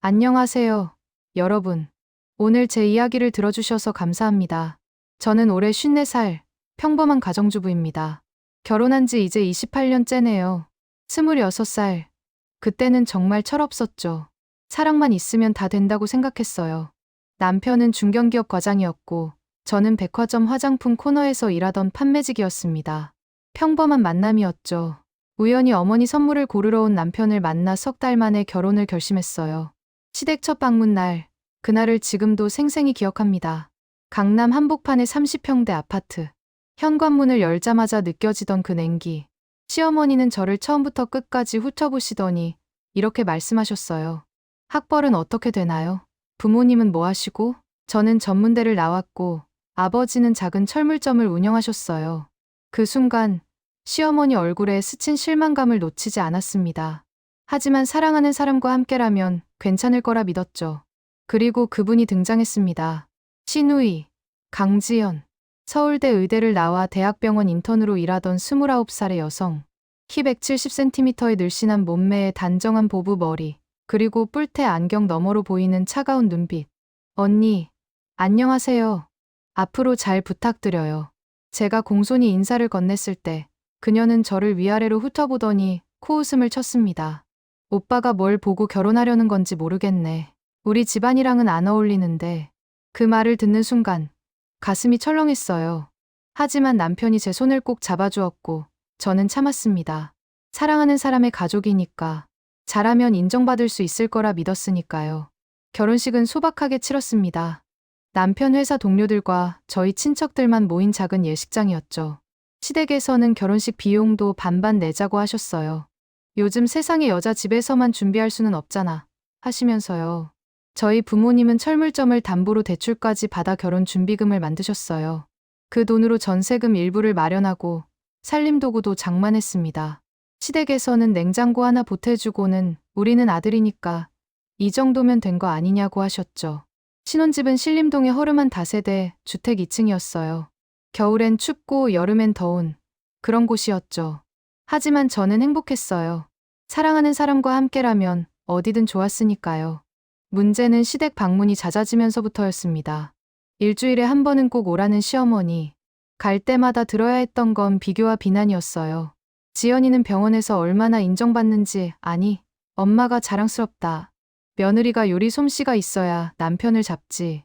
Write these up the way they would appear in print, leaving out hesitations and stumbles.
안녕하세요, 여러분. 오늘 제 이야기를 들어주셔서 감사합니다. 저는 올해 54살, 평범한 가정주부입니다. 결혼한 지 이제 28년째네요. 26살. 그때는 정말 철없었죠. 사랑만 있으면 다 된다고 생각했어요. 남편은 중견기업 과장이었고, 저는 백화점 화장품 코너에서 일하던 판매직이었습니다. 평범한 만남이었죠. 우연히 어머니 선물을 고르러 온 남편을 만나 석 달 만에 결혼을 결심했어요. 시댁 첫 방문 날, 그날을 지금도 생생히 기억합니다. 강남 한복판의 30평대 아파트. 현관문을 열자마자 느껴지던 그 냉기. 시어머니는 저를 처음부터 끝까지 훑어보시더니 이렇게 말씀하셨어요. 학벌은 어떻게 되나요? 부모님은 뭐 하시고? 저는 전문대를 나왔고 아버지는 작은 철물점을 운영하셨어요. 그 순간 시어머니 얼굴에 스친 실망감을 놓치지 않았습니다. 하지만 사랑하는 사람과 함께라면 괜찮을 거라 믿었죠. 그리고 그분이 등장했습니다. 신우이, 강지연. 서울대 의대를 나와 대학병원 인턴으로 일하던 29살의 여성. 키 170cm의 늘씬한 몸매에 단정한 보부 머리, 그리고 뿔테 안경 너머로 보이는 차가운 눈빛. 언니, 안녕하세요. 앞으로 잘 부탁드려요. 제가 공손히 인사를 건넸을 때 그녀는 저를 위아래로 훑어보더니 코웃음을 쳤습니다. 오빠가 뭘 보고 결혼하려는 건지 모르겠네. 우리 집안이랑은 안 어울리는데. 그 말을 듣는 순간 가슴이 철렁했어요. 하지만 남편이 제 손을 꼭 잡아주었고 저는 참았습니다. 사랑하는 사람의 가족이니까. 잘하면 인정받을 수 있을 거라 믿었으니까요. 결혼식은 소박하게 치렀습니다. 남편 회사 동료들과 저희 친척들만 모인 작은 예식장이었죠. 시댁에서는 결혼식 비용도 반반 내자고 하셨어요. 요즘 세상에 여자 집에서만 준비할 수는 없잖아 하시면서요. 저희 부모님은 철물점을 담보로 대출까지 받아 결혼 준비금을 만드셨어요. 그 돈으로 전세금 일부를 마련하고 살림도구도 장만했습니다. 시댁에서는 냉장고 하나 보태주고는 우리는 아들이니까 이 정도면 된 거 아니냐고 하셨죠. 신혼집은 신림동의 허름한 다세대 주택 2층이었어요. 겨울엔 춥고 여름엔 더운 그런 곳이었죠. 하지만 저는 행복했어요. 사랑하는 사람과 함께라면 어디든 좋았으니까요. 문제는 시댁 방문이 잦아지면서부터였습니다. 일주일에 한 번은 꼭 오라는 시어머니. 갈 때마다 들어야 했던 건 비교와 비난이었어요. 지연이는 병원에서 얼마나 인정받는지, 아니, 엄마가 자랑스럽다. 며느리가 요리 솜씨가 있어야 남편을 잡지.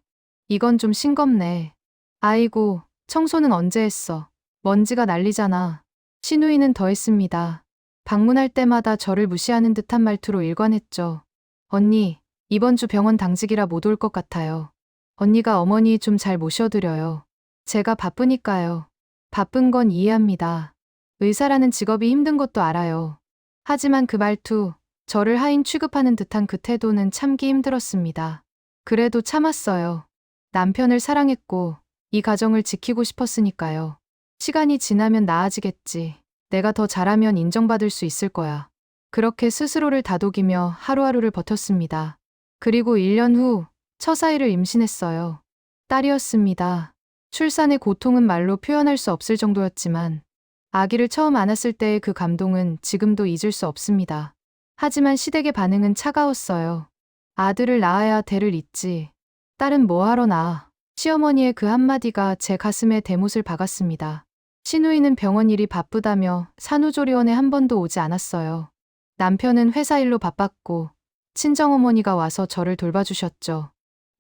이건 좀 싱겁네. 아이고, 청소는 언제 했어? 먼지가 난리잖아. 신우이는 더했습니다. 방문할 때마다 저를 무시하는 듯한 말투로 일관했죠. 언니, 이번 주 병원 당직이라 못 올 것 같아요. 언니가 어머니 좀 잘 모셔드려요. 제가 바쁘니까요. 바쁜 건 이해합니다. 의사라는 직업이 힘든 것도 알아요. 하지만 그 말투, 저를 하인 취급하는 듯한 그 태도는 참기 힘들었습니다. 그래도 참았어요. 남편을 사랑했고 이 가정을 지키고 싶었으니까요. 시간이 지나면 나아지겠지. 내가 더 잘하면 인정받을 수 있을 거야. 그렇게 스스로를 다독이며 하루하루를 버텼습니다. 그리고 1년 후 처사이를 임신했어요. 딸이었습니다. 출산의 고통은 말로 표현할 수 없을 정도였지만 아기를 처음 안았을 때의 그 감동은 지금도 잊을 수 없습니다. 하지만 시댁의 반응은 차가웠어요. 아들을 낳아야 대를 잇지. 딸은 뭐하러 낳아. 시어머니의 그 한마디가 제 가슴에 대못을 박았습니다. 신우이는 병원 일이 바쁘다며 산후조리원에 한 번도 오지 않았어요. 남편은 회사 일로 바빴고 친정어머니가 와서 저를 돌봐주셨죠.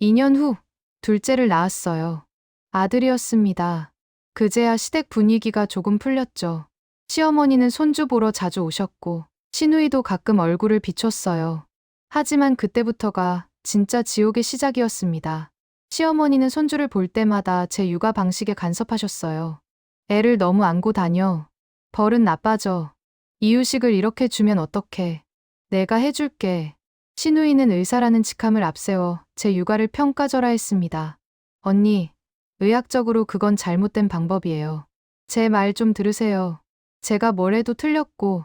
2년 후 둘째를 낳았어요. 아들이었습니다. 그제야 시댁 분위기가 조금 풀렸죠. 시어머니는 손주 보러 자주 오셨고 신우이도 가끔 얼굴을 비췄어요. 하지만 그때부터가 진짜 지옥의 시작이었습니다. 시어머니는 손주를 볼 때마다 제 육아 방식에 간섭하셨어요. 애를 너무 안고 다녀. 벌은 나빠져. 이유식을 이렇게 주면 어떡해. 내가 해줄게. 신우이는 의사라는 직함을 앞세워 제 육아를 평가절하했습니다. 언니, 의학적으로 그건 잘못된 방법이에요. 제 말 좀 들으세요. 제가 뭘 해도 틀렸고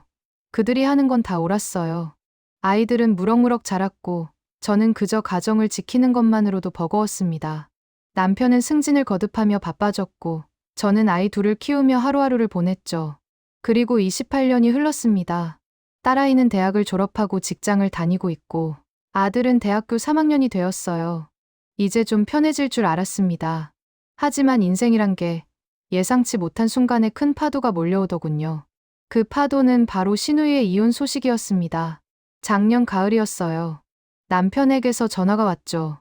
그들이 하는 건 다 옳았어요. 아이들은 무럭무럭 자랐고 저는 그저 가정을 지키는 것만으로도 버거웠습니다. 남편은 승진을 거듭하며 바빠졌고 저는 아이 둘을 키우며 하루하루를 보냈죠. 그리고 28년이 흘렀습니다. 딸아이는 대학을 졸업하고 직장을 다니고 있고 아들은 대학교 3학년이 되었어요. 이제 좀 편해질 줄 알았습니다. 하지만 인생이란 게 예상치 못한 순간에 큰 파도가 몰려오더군요. 그 파도는 바로 신우이의 이혼 소식이었습니다. 작년 가을이었어요. 남편에게서 전화가 왔죠.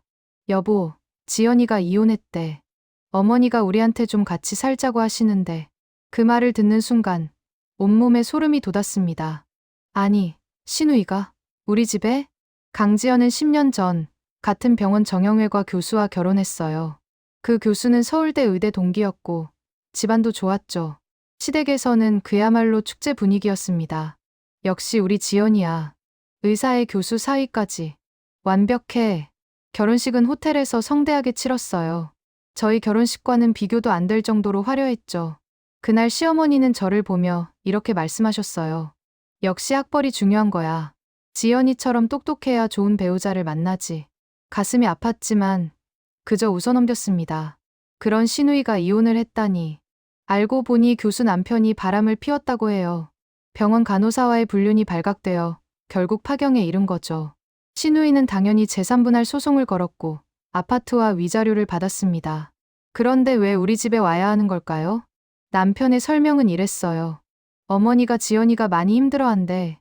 여보, 지연이가 이혼했대. 어머니가 우리한테 좀 같이 살자고 하시는데. 그 말을 듣는 순간 온몸에 소름이 돋았습니다. 아니, 신우이가 우리 집에? 강지연은 10년 전 같은 병원 정형외과 교수와 결혼했어요. 그 교수는 서울대 의대 동기였고 집안도 좋았죠. 시댁에서는 그야말로 축제 분위기였습니다. 역시 우리 지연이야. 의사의 교수 사위까지. 완벽해. 결혼식은 호텔에서 성대하게 치렀어요. 저희 결혼식과는 비교도 안 될 정도로 화려했죠. 그날 시어머니는 저를 보며 이렇게 말씀하셨어요. 역시 학벌이 중요한 거야. 지연이처럼 똑똑해야 좋은 배우자를 만나지. 가슴이 아팠지만 그저 웃어넘겼습니다. 그런 신우이가 이혼을 했다니. 알고 보니 교수 남편이 바람을 피웠다고 해요. 병원 간호사와의 불륜이 발각되어 결국 파경에 이른 거죠. 신우이는 당연히 재산분할 소송을 걸었고 아파트와 위자료를 받았습니다. 그런데 왜 우리 집에 와야 하는 걸까요? 남편의 설명은 이랬어요. 어머니가 지연이가 많이 힘들어한대.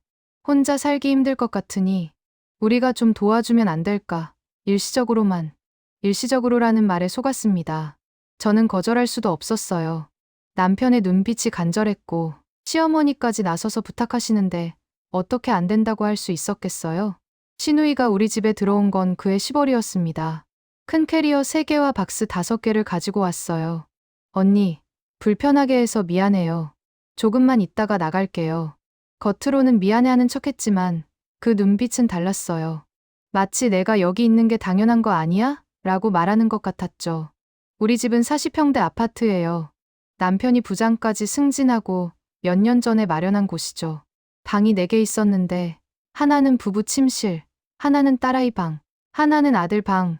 혼자 살기 힘들 것 같으니 우리가 좀 도와주면 안 될까? 일시적으로만. 일시적으로라는 말에 속았습니다. 저는 거절할 수도 없었어요. 남편의 눈빛이 간절했고 시어머니까지 나서서 부탁하시는데 어떻게 안 된다고 할 수 있었겠어요? 신우이가 우리 집에 들어온 건 그의 시벌이었습니다. 큰 캐리어 3개와 박스 5개를 가지고 왔어요. 언니, 불편하게 해서 미안해요. 조금만 있다가 나갈게요. 겉으로는 미안해하는 척했지만 그 눈빛은 달랐어요. 마치 내가 여기 있는 게 당연한 거 아니야? 라고 말하는 것 같았죠. 우리 집은 40평대 아파트예요. 남편이 부장까지 승진하고 몇 년 전에 마련한 곳이죠. 방이 4개 있었는데 하나는 부부 침실, 하나는 딸아이 방, 하나는 아들 방,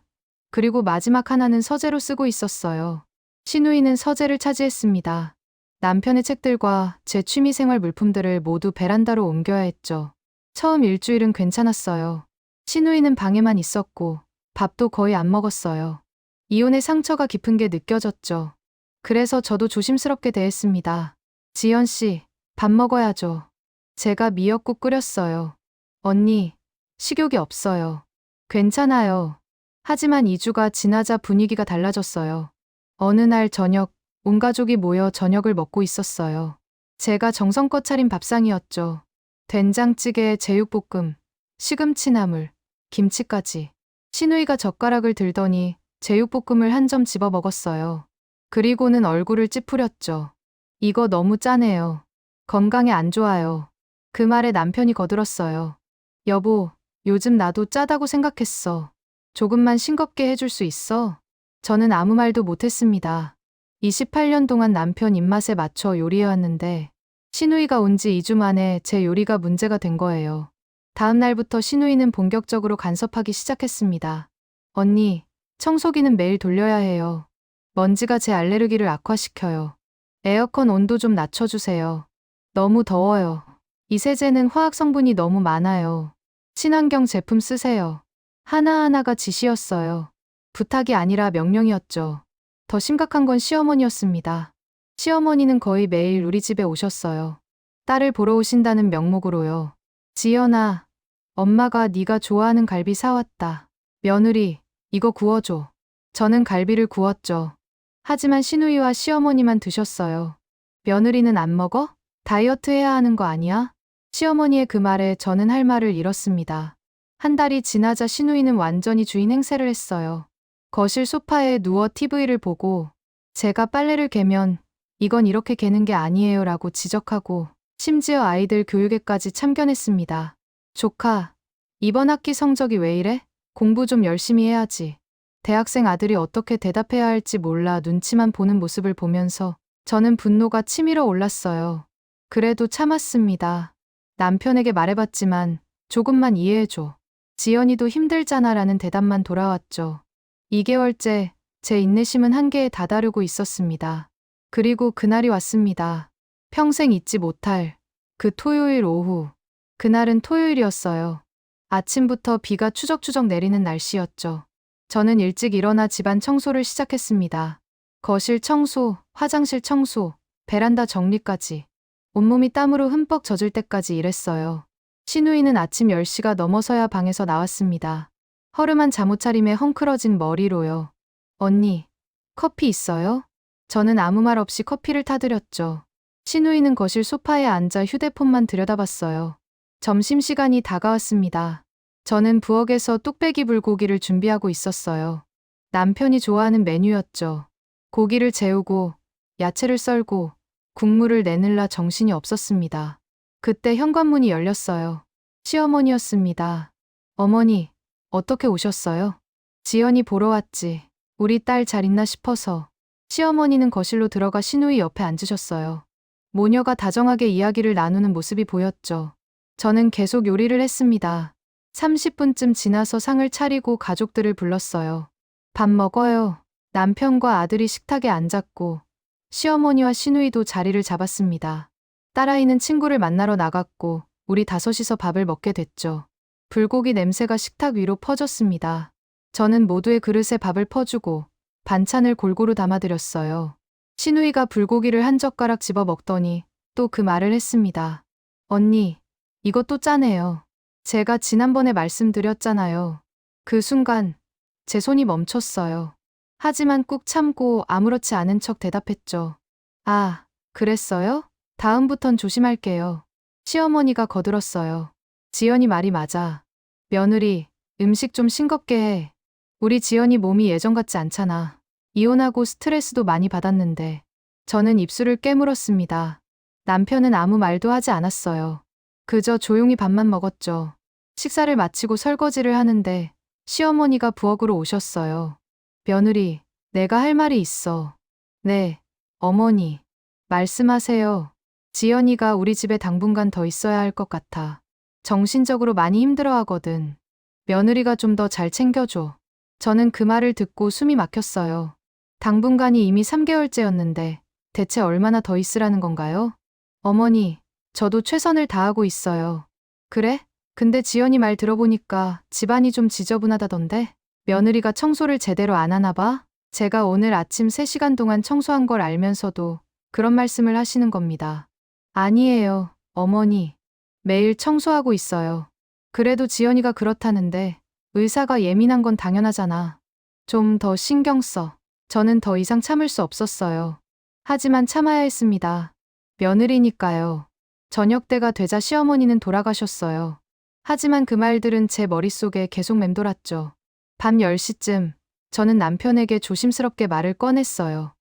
그리고 마지막 하나는 서재로 쓰고 있었어요. 신우이는 서재를 차지했습니다. 남편의 책들과 제 취미생활 물품들을 모두 베란다로 옮겨야 했죠. 처음 일주일은 괜찮았어요. 신우이는 방에만 있었고 밥도 거의 안 먹었어요. 이혼의 상처가 깊은 게 느껴졌죠. 그래서 저도 조심스럽게 대했습니다. 지연 씨, 밥 먹어야죠. 제가 미역국 끓였어요. 언니, 식욕이 없어요. 괜찮아요. 하지만 2주가 지나자 분위기가 달라졌어요. 어느 날 저녁, 온 가족이 모여 저녁을 먹고 있었어요. 제가 정성껏 차린 밥상이었죠. 된장찌개에 제육볶음, 시금치나물, 김치까지. 신우이가 젓가락을 들더니 제육볶음을 한 점 집어 먹었어요. 그리고는 얼굴을 찌푸렸죠. 이거 너무 짜네요. 건강에 안 좋아요. 그 말에 남편이 거들었어요. 여보, 요즘 나도 짜다고 생각했어. 조금만 싱겁게 해줄 수 있어? 저는 아무 말도 못했습니다. 28년 동안 남편 입맛에 맞춰 요리해왔는데 신우이가 온 지 2주 만에 제 요리가 문제가 된 거예요. 다음 날부터 신우이는 본격적으로 간섭하기 시작했습니다. 언니, 청소기는 매일 돌려야 해요. 먼지가 제 알레르기를 악화시켜요. 에어컨 온도 좀 낮춰주세요. 너무 더워요. 이 세제는 화학 성분이 너무 많아요. 친환경 제품 쓰세요. 하나하나가 지시였어요. 부탁이 아니라 명령이었죠. 더 심각한 건 시어머니였습니다. 시어머니는 거의 매일 우리 집에 오셨어요. 딸을 보러 오신다는 명목으로요. 지연아, 엄마가 네가 좋아하는 갈비 사왔다. 며느리, 이거 구워줘. 저는 갈비를 구웠죠. 하지만 신우이와 시어머니만 드셨어요. 며느리는 안 먹어? 다이어트 해야 하는 거 아니야? 시어머니의 그 말에 저는 할 말을 잃었습니다. 한 달이 지나자 신우이는 완전히 주인 행세를 했어요. 거실 소파에 누워 TV를 보고 제가 빨래를 개면 이건 이렇게 개는 게 아니에요 라고 지적하고 심지어 아이들 교육에까지 참견했습니다. 조카, 이번 학기 성적이 왜 이래? 공부 좀 열심히 해야지. 대학생 아들이 어떻게 대답해야 할지 몰라 눈치만 보는 모습을 보면서 저는 분노가 치밀어 올랐어요. 그래도 참았습니다. 남편에게 말해봤지만 조금만 이해해줘. 지연이도 힘들잖아 라는 대답만 돌아왔죠. 2개월째 제 인내심은 한계에 다다르고 있었습니다. 그리고 그날이 왔습니다. 평생 잊지 못할 그 토요일 오후. 그날은 토요일이었어요. 아침부터 비가 추적추적 내리는 날씨였죠. 저는 일찍 일어나 집안 청소를 시작했습니다. 거실 청소, 화장실 청소, 베란다 정리까지. 온몸이 땀으로 흠뻑 젖을 때까지 일했어요. 신우이는 아침 10시가 넘어서야 방에서 나왔습니다. 허름한 잠옷차림에 헝클어진 머리로요. 언니, 커피 있어요? 저는 아무 말 없이 커피를 타드렸죠. 신우이는 거실 소파에 앉아 휴대폰만 들여다봤어요. 점심시간이 다가왔습니다. 저는 부엌에서 뚝배기 불고기를 준비하고 있었어요. 남편이 좋아하는 메뉴였죠. 고기를 재우고, 야채를 썰고, 국물을 내느라 정신이 없었습니다. 그때 현관문이 열렸어요. 시어머니였습니다. 어머니, 어떻게 오셨어요? 지연이 보러 왔지. 우리 딸 잘 있나 싶어서. 시어머니는 거실로 들어가 신우이 옆에 앉으셨어요. 모녀가 다정하게 이야기를 나누는 모습이 보였죠. 저는 계속 요리를 했습니다. 30분쯤 지나서 상을 차리고 가족들을 불렀어요. 밥 먹어요. 남편과 아들이 식탁에 앉았고 시어머니와 시누이도 자리를 잡았습니다. 딸아이는 친구를 만나러 나갔고 우리 다섯이서 밥을 먹게 됐죠. 불고기 냄새가 식탁 위로 퍼졌습니다. 저는 모두의 그릇에 밥을 퍼주고 반찬을 골고루 담아드렸어요. 시누이가 불고기를 한 젓가락 집어 먹더니 또 그 말을 했습니다. 언니, 이것도 짜네요. 제가 지난번에 말씀드렸잖아요. 그 순간 제 손이 멈췄어요. 하지만 꾹 참고 아무렇지 않은 척 대답했죠. 아, 그랬어요? 다음부턴 조심할게요. 시어머니가 거들었어요. 지연이 말이 맞아. 며느리, 음식 좀 싱겁게 해. 우리 지연이 몸이 예전 같지 않잖아. 이혼하고 스트레스도 많이 받았는데. 저는 입술을 깨물었습니다. 남편은 아무 말도 하지 않았어요. 그저 조용히 밥만 먹었죠. 식사를 마치고 설거지를 하는데 시어머니가 부엌으로 오셨어요. 며느리, 내가 할 말이 있어. 네, 어머니. 말씀하세요. 지연이가 우리 집에 당분간 더 있어야 할 것 같아. 정신적으로 많이 힘들어하거든. 며느리가 좀 더 잘 챙겨줘. 저는 그 말을 듣고 숨이 막혔어요. 당분간이 이미 3개월째였는데 대체 얼마나 더 있으라는 건가요? 어머니, 저도 최선을 다하고 있어요. 그래? 근데 지연이 말 들어보니까 집안이 좀 지저분하다던데? 며느리가 청소를 제대로 안 하나 봐? 제가 오늘 아침 3시간 동안 청소한 걸 알면서도 그런 말씀을 하시는 겁니다. 아니에요, 어머니. 매일 청소하고 있어요. 그래도 지연이가 그렇다는데 의사가 예민한 건 당연하잖아. 좀 더 신경 써. 저는 더 이상 참을 수 없었어요. 하지만 참아야 했습니다. 며느리니까요. 저녁 때가 되자 시어머니는 돌아가셨어요. 하지만 그 말들은 제 머릿속에 계속 맴돌았죠. 밤 10시쯤 저는 남편에게 조심스럽게 말을 꺼냈어요.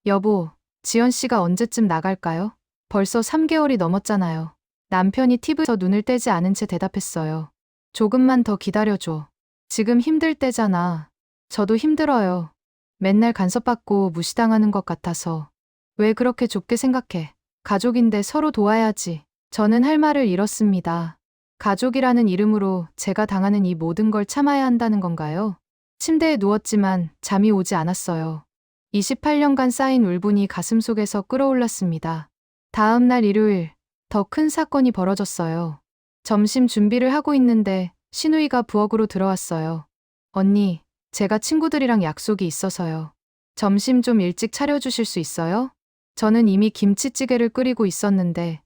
여보, 지연 씨가 언제쯤 나갈까요? 벌써 3개월이 넘었잖아요. 남편이 TV에서 눈을 떼지 않은 채 대답했어요. 조금만 더 기다려줘. 지금 힘들 때잖아. 저도 힘들어요. 맨날 간섭받고 무시당하는 것 같아서. 왜 그렇게 좁게 생각해? 가족인데 서로 도와야지. 저는 할 말을 잃었습니다. 가족이라는 이름으로 제가 당하는 이 모든 걸 참아야 한다는 건가요? 침대에 누웠지만 잠이 오지 않았어요. 28년간 쌓인 울분이 가슴속에서 끌어올랐습니다. 다음 날 일요일, 더 큰 사건이 벌어졌어요. 점심 준비를 하고 있는데 시누이가 부엌으로 들어왔어요. 언니, 제가 친구들이랑 약속이 있어서요. 점심 좀 일찍 차려주실 수 있어요? 저는 이미 김치찌개를 끓이고 있었는데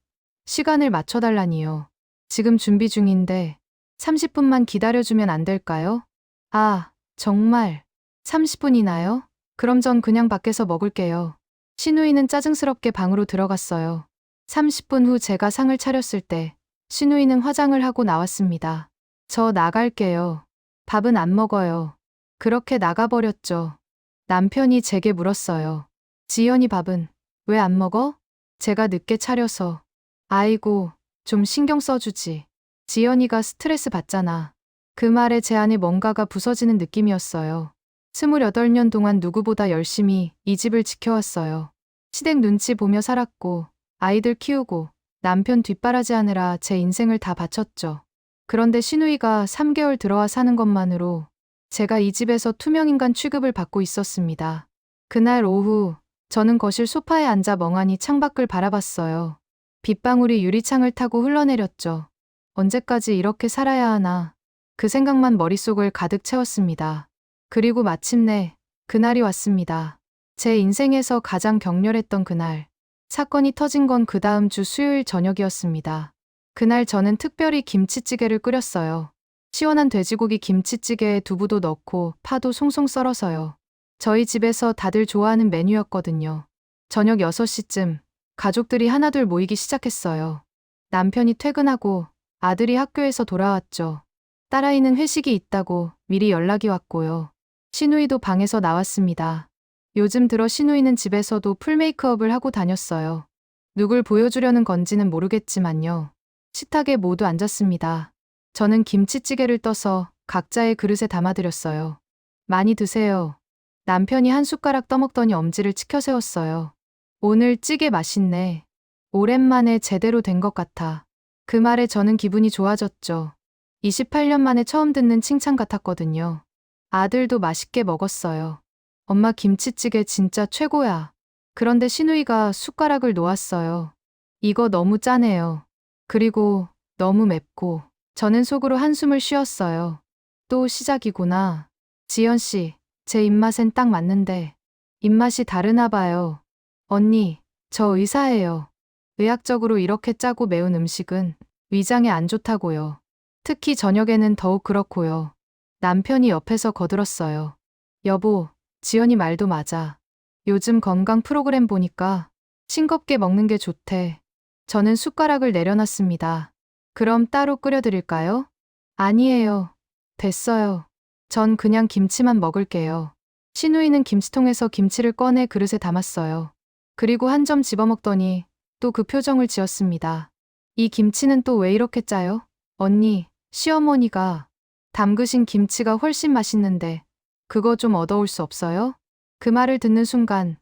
시간을 맞춰달라니요. 지금 준비 중인데 30분만 기다려주면 안 될까요? 아, 정말 30분이나요? 그럼 전 그냥 밖에서 먹을게요. 시누이는 짜증스럽게 방으로 들어갔어요. 30분 후 제가 상을 차렸을 때 시누이는 화장을 하고 나왔습니다. 저 나갈게요. 밥은 안 먹어요. 그렇게 나가버렸죠. 남편이 제게 물었어요. 지연이 밥은 왜 안 먹어? 제가 늦게 차려서. 아이고, 좀 신경 써주지. 지연이가 스트레스 받잖아. 그 말에 제 안에 뭔가가 부서지는 느낌이었어요. 28년 동안 누구보다 열심히 이 집을 지켜왔어요. 시댁 눈치 보며 살았고, 아이들 키우고, 남편 뒷바라지하느라 제 인생을 다 바쳤죠. 그런데 시누이가 3개월 들어와 사는 것만으로 제가 이 집에서 투명인간 취급을 받고 있었습니다. 그날 오후, 저는 거실 소파에 앉아 멍하니 창밖을 바라봤어요. 빗방울이 유리창을 타고 흘러내렸죠. 언제까지 이렇게 살아야 하나. 그 생각만 머릿속을 가득 채웠습니다. 그리고 마침내 그날이 왔습니다. 제 인생에서 가장 격렬했던 그날. 사건이 터진 건 그 다음 주 수요일 저녁이었습니다. 그날 저는 특별히 김치찌개를 끓였어요. 시원한 돼지고기 김치찌개에 두부도 넣고 파도 송송 썰어서요. 저희 집에서 다들 좋아하는 메뉴였거든요. 저녁 6시쯤 가족들이 하나둘 모이기 시작했어요. 남편이 퇴근하고 아들이 학교에서 돌아왔죠. 딸아이는 회식이 있다고 미리 연락이 왔고요. 시누이도 방에서 나왔습니다. 요즘 들어 시누이는 집에서도 풀메이크업을 하고 다녔어요. 누굴 보여주려는 건지는 모르겠지만요. 식탁에 모두 앉았습니다. 저는 김치찌개를 떠서 각자의 그릇에 담아드렸어요. 많이 드세요. 남편이 한 숟가락 떠먹더니 엄지를 치켜 세웠어요. 오늘 찌개 맛있네. 오랜만에 제대로 된 것 같아. 그 말에 저는 기분이 좋아졌죠. 28년 만에 처음 듣는 칭찬 같았거든요. 아들도 맛있게 먹었어요. 엄마 김치찌개 진짜 최고야. 그런데 시누이가 숟가락을 놓았어요. 이거 너무 짜네요. 그리고 너무 맵고. 저는 속으로 한숨을 쉬었어요. 또 시작이구나. 지연 씨, 제 입맛엔 딱 맞는데. 입맛이 다르나 봐요. 언니, 저 의사예요. 의학적으로 이렇게 짜고 매운 음식은 위장에 안 좋다고요. 특히 저녁에는 더욱 그렇고요. 남편이 옆에서 거들었어요. 여보, 지연이 말도 맞아. 요즘 건강 프로그램 보니까 싱겁게 먹는 게 좋대. 저는 숟가락을 내려놨습니다. 그럼 따로 끓여드릴까요? 아니에요. 됐어요. 전 그냥 김치만 먹을게요. 시누이는 김치통에서 김치를 꺼내 그릇에 담았어요. 그리고 한 점 집어먹더니 또 그 표정을 지었습니다. 이 김치는 또 왜 이렇게 짜요? 언니, 시어머니가 담그신 김치가 훨씬 맛있는데 그거 좀 얻어올 수 없어요? 그 말을 듣는 순간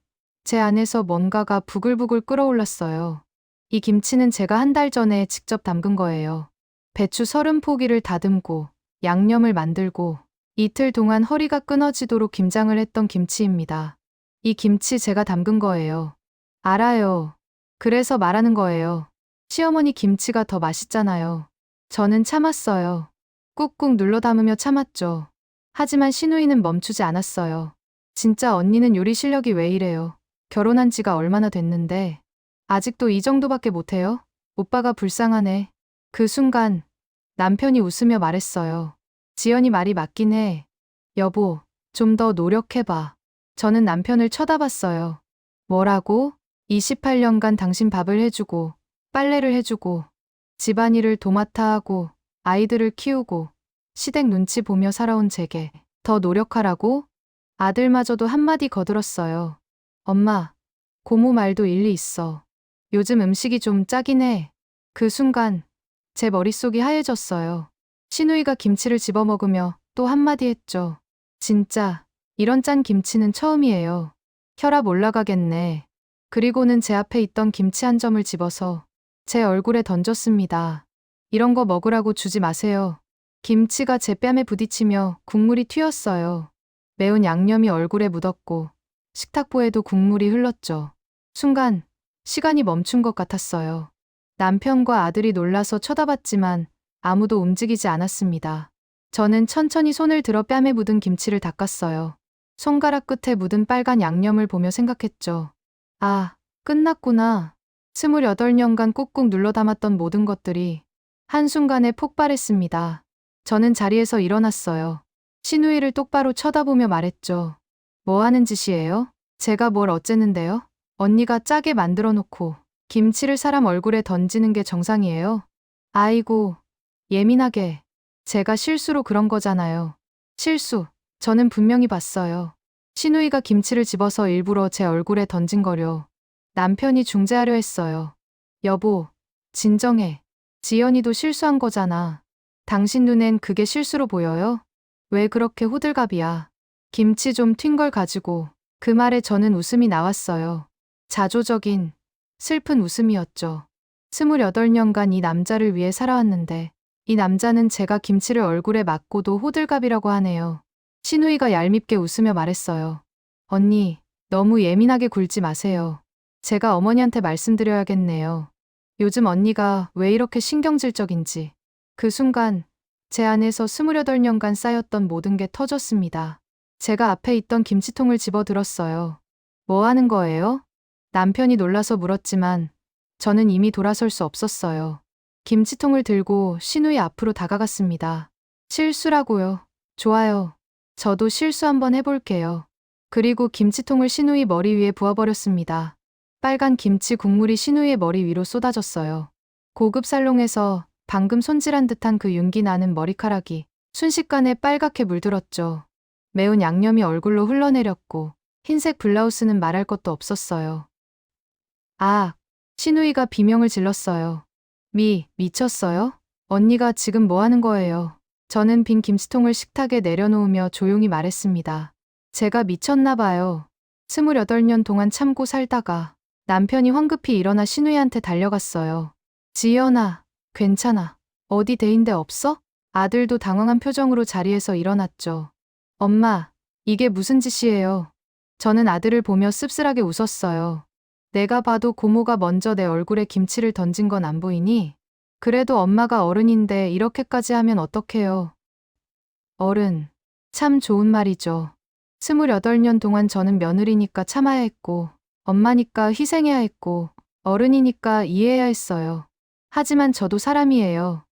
제 안에서 뭔가가 부글부글 끓어올랐어요. 이 김치는 제가 한 달 전에 직접 담근 거예요. 배추 30포기를 다듬고 양념을 만들고 이틀 동안 허리가 끊어지도록 김장을 했던 김치입니다. 이 김치 제가 담근 거예요. 알아요. 그래서 말하는 거예요. 시어머니 김치가 더 맛있잖아요. 저는 참았어요. 꾹꾹 눌러 담으며 참았죠. 하지만 시누이는 멈추지 않았어요. 진짜 언니는 요리 실력이 왜 이래요? 결혼한 지가 얼마나 됐는데 아직도 이 정도밖에 못해요? 오빠가 불쌍하네. 그 순간 남편이 웃으며 말했어요. 지연이 말이 맞긴 해. 여보, 좀 더 노력해봐. 저는 남편을 쳐다봤어요. 뭐라고? 28년간 당신 밥을 해주고 빨래를 해주고 집안일을 도맡아 하고 아이들을 키우고 시댁 눈치 보며 살아온 제게 더 노력하라고? 아들마저도 한마디 거들었어요. 엄마, 고모 말도 일리 있어. 요즘 음식이 좀 짜긴 해. 그 순간 제 머릿속이 하얘졌어요. 시누이가 김치를 집어먹으며 또 한마디 했죠. 진짜 이런 짠 김치는 처음이에요. 혈압 올라가겠네. 그리고는 제 앞에 있던 김치 한 점을 집어서 제 얼굴에 던졌습니다. 이런 거 먹으라고 주지 마세요. 김치가 제 뺨에 부딪히며 국물이 튀었어요. 매운 양념이 얼굴에 묻었고 식탁보에도 국물이 흘렀죠. 순간 시간이 멈춘 것 같았어요. 남편과 아들이 놀라서 쳐다봤지만 아무도 움직이지 않았습니다. 저는 천천히 손을 들어 뺨에 묻은 김치를 닦았어요. 손가락 끝에 묻은 빨간 양념을 보며 생각했죠. 아, 끝났구나. 28년간 꾹꾹 눌러 담았던 모든 것들이 한순간에 폭발했습니다. 저는 자리에서 일어났어요. 시누이를 똑바로 쳐다보며 말했죠. 뭐 하는 짓이에요? 제가 뭘 어쨌는데요? 언니가 짜게 만들어 놓고 김치를 사람 얼굴에 던지는 게 정상이에요? 아이고, 예민하게. 제가 실수로 그런 거잖아요. 실수. 저는 분명히 봤어요. 시누이가 김치를 집어서 일부러 제 얼굴에 던진 거려. 남편이 중재하려 했어요. 여보, 진정해. 지연이도 실수한 거잖아. 당신 눈엔 그게 실수로 보여요? 왜 그렇게 호들갑이야? 김치 좀 튄 걸 가지고. 그 말에 저는 웃음이 나왔어요. 자조적인, 슬픈 웃음이었죠. 28년간 이 남자를 위해 살아왔는데 이 남자는 제가 김치를 얼굴에 맞고도 호들갑이라고 하네요. 시누이가 얄밉게 웃으며 말했어요. 언니, 너무 예민하게 굴지 마세요. 제가 어머니한테 말씀드려야겠네요. 요즘 언니가 왜 이렇게 신경질적인지. 그 순간 제 안에서 28년간 쌓였던 모든 게 터졌습니다. 제가 앞에 있던 김치통을 집어들었어요. 뭐 하는 거예요? 남편이 놀라서 물었지만 저는 이미 돌아설 수 없었어요. 김치통을 들고 신우이 앞으로 다가갔습니다. 실수라고요. 좋아요. 저도 실수 한번 해볼게요. 그리고 김치통을 신우이 머리 위에 부어버렸습니다. 빨간 김치 국물이 신우이의 머리 위로 쏟아졌어요. 고급 살롱에서 방금 손질한 듯한 그 윤기 나는 머리카락이 순식간에 빨갛게 물들었죠. 매운 양념이 얼굴로 흘러내렸고 흰색 블라우스는 말할 것도 없었어요. 아, 신우이가 비명을 질렀어요. 미쳤어요? 언니가 지금 뭐 하는 거예요? 저는 빈 김치통을 식탁에 내려놓으며 조용히 말했습니다. 제가 미쳤나 봐요. 28년 동안 참고 살다가 남편이 황급히 일어나 신우이한테 달려갔어요. 지연아, 괜찮아. 어디 대인데 없어? 아들도 당황한 표정으로 자리에서 일어났죠. 엄마, 이게 무슨 짓이에요? 저는 아들을 보며 씁쓸하게 웃었어요. 내가 봐도 고모가 먼저 내 얼굴에 김치를 던진 건 안 보이니? 그래도 엄마가 어른인데 이렇게까지 하면 어떡해요? 어른. 참 좋은 말이죠. 28년 동안 저는 며느리니까 참아야 했고, 엄마니까 희생해야 했고, 어른이니까 이해해야 했어요. 하지만 저도 사람이에요.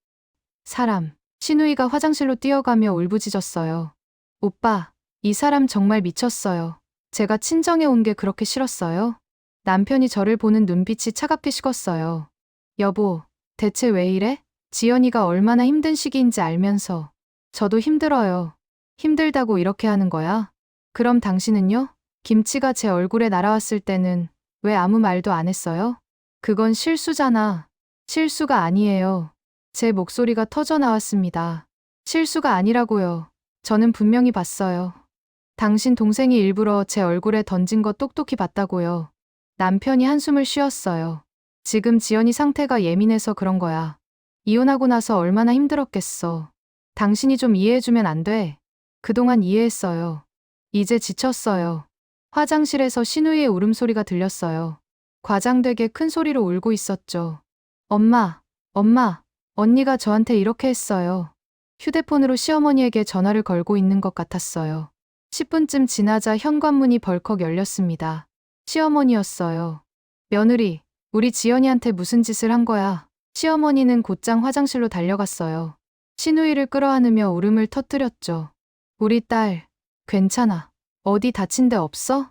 사람. 신우이가 화장실로 뛰어가며 울부짖었어요. 오빠, 이 사람 정말 미쳤어요. 제가 친정에 온 게 그렇게 싫었어요? 남편이 저를 보는 눈빛이 차갑게 식었어요. 여보, 대체 왜 이래? 지연이가 얼마나 힘든 시기인지 알면서. 저도 힘들어요. 힘들다고 이렇게 하는 거야? 그럼 당신은요? 김치가 제 얼굴에 날아왔을 때는 왜 아무 말도 안 했어요? 그건 실수잖아. 실수가 아니에요. 제 목소리가 터져 나왔습니다. 실수가 아니라고요. 저는 분명히 봤어요. 당신 동생이 일부러 제 얼굴에 던진 거 똑똑히 봤다고요. 남편이 한숨을 쉬었어요. 지금 지연이 상태가 예민해서 그런 거야. 이혼하고 나서 얼마나 힘들었겠어. 당신이 좀 이해해주면 안 돼? 그동안 이해했어요. 이제 지쳤어요. 화장실에서 신우이의 울음소리가 들렸어요. 과장되게 큰 소리로 울고 있었죠. 엄마, 언니가 저한테 이렇게 했어요. 휴대폰으로 시어머니에게 전화를 걸고 있는 것 같았어요. 10분쯤 지나자 현관문이 벌컥 열렸습니다. 시어머니였어요. 며느리, 우리 지연이한테 무슨 짓을 한 거야? 시어머니는 곧장 화장실로 달려갔어요. 신우이를 끌어안으며 울음을 터뜨렸죠. 우리 딸, 괜찮아. 어디 다친 데 없어?